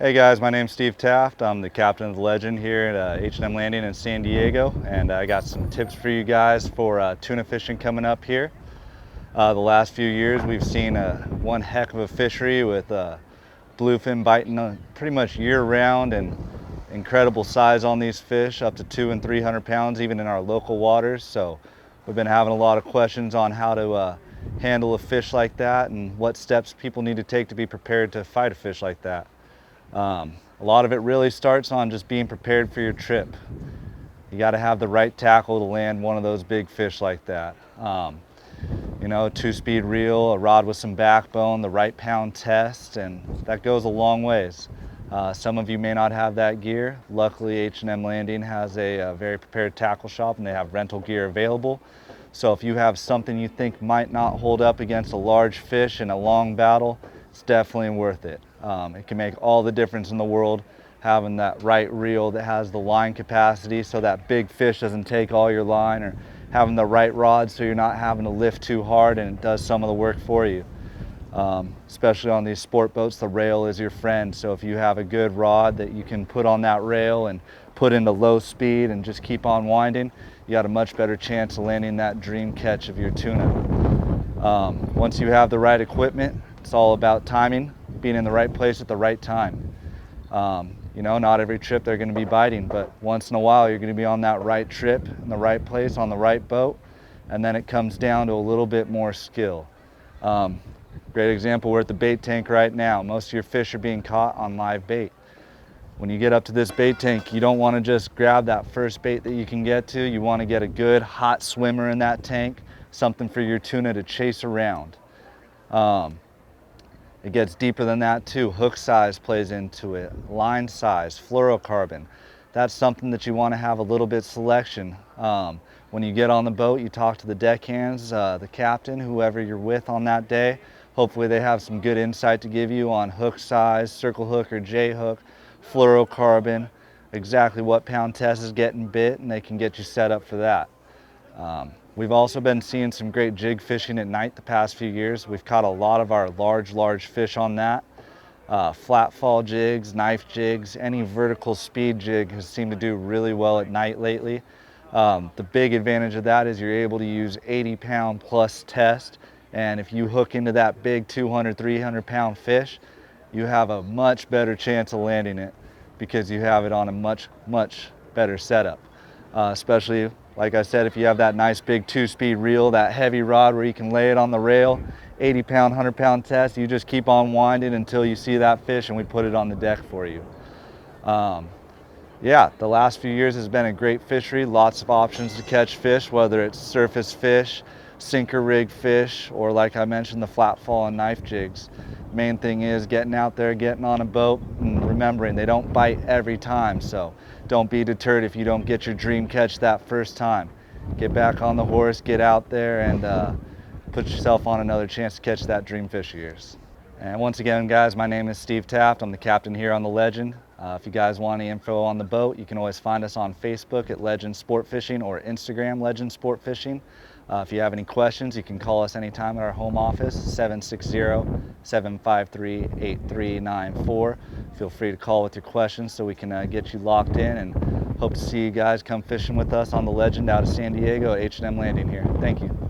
Hey guys, my name's Taft. I'm the captain of the Legend here at H&M Landing in San Diego, and I got some tips for you guys for tuna fishing coming up here. The last few years we've seen one heck of a fishery with bluefin biting pretty much year-round, and incredible size on these fish, up to 200 and 300 pounds even in our local waters. So we've been having a lot of questions on how to handle a fish like that and what steps people need to take to be prepared to fight a fish like that. A lot of it really starts on just being prepared for your trip. You got to have the right tackle to land one of those big fish like that. You know, a 2-speed reel, a rod with some backbone, the right pound test, and that goes a long ways. Some of you may not have that gear. Luckily, H&M Landing has a very prepared tackle shop, and they have rental gear available. So if you have something you think might not hold up against a large fish in a long battle, it's definitely worth it. It can make all the difference in the world having that right reel that has the line capacity so that big fish doesn't take all your line, or having the right rod so you're not having to lift too hard and it does some of the work for you. Especially on these sport boats, the rail is your friend. So if you have a good rod that you can put on that rail and put into low speed and just keep on winding, you got a much better chance of landing that dream catch of your tuna. Once you have the right equipment, it's all about timing, being in the right place at the right time. You know, not every trip they're going to be biting, but once in a while you're going to be on that right trip, in the right place, on the right boat, and then it comes down to a little bit more skill. Great example, we're at the bait tank right now. Most of your fish are being caught on live bait. When you get up to this bait tank, you don't want to just grab that first bait that you can get to. You want to get a good hot swimmer in that tank, something for your tuna to chase around. It gets deeper than that too. Hook size plays into it, line size, fluorocarbon. That's something that you want to have a little bit selection. When you get on the boat, you talk to the deckhands, the captain, whoever you're with on that day. Hopefully they have some good insight to give you on hook size, circle hook or J hook, fluorocarbon, exactly what pound test is getting bit, and they can get you set up for that. We've also been seeing some great jig fishing at night the past few years. We've caught a lot of our large fish on that. Flat fall jigs, knife jigs, any vertical speed jig has seemed to do really well at night lately. The big advantage of that is you're able to use 80-pound plus test, and if you hook into that big 200, 300-pound fish, you have a much better chance of landing it because you have it on a much better setup. Especially, like I said, if you have that nice big 2-speed reel, that heavy rod where you can lay it on the rail, 80-pound, 100-pound test, you just keep on winding until you see that fish and we put it on the deck for you. Yeah, the last few years has been a great fishery, lots of options to catch fish, whether it's surface fish, sinker rig fish, or like I mentioned, the flat fall and knife jigs. Main thing is getting out there, getting on a boat, and remembering they don't bite every time, so don't be deterred if you don't get your dream catch that first time. Get back on the horse, get out there, and put yourself on another chance to catch that dream fish of yours. And once again, guys, my name is Taft. I'm the captain here on the Legend. If you guys want any info on the boat, you can always find us on Facebook at Legend Sport Fishing or Instagram Legend Sport Fishing. If you have any questions, you can call us anytime at our home office, 760-753-8394. Feel free to call with your questions so we can get you locked in, and hope to see you guys come fishing with us on the Legend out of San Diego, H&M Landing here. Thank you.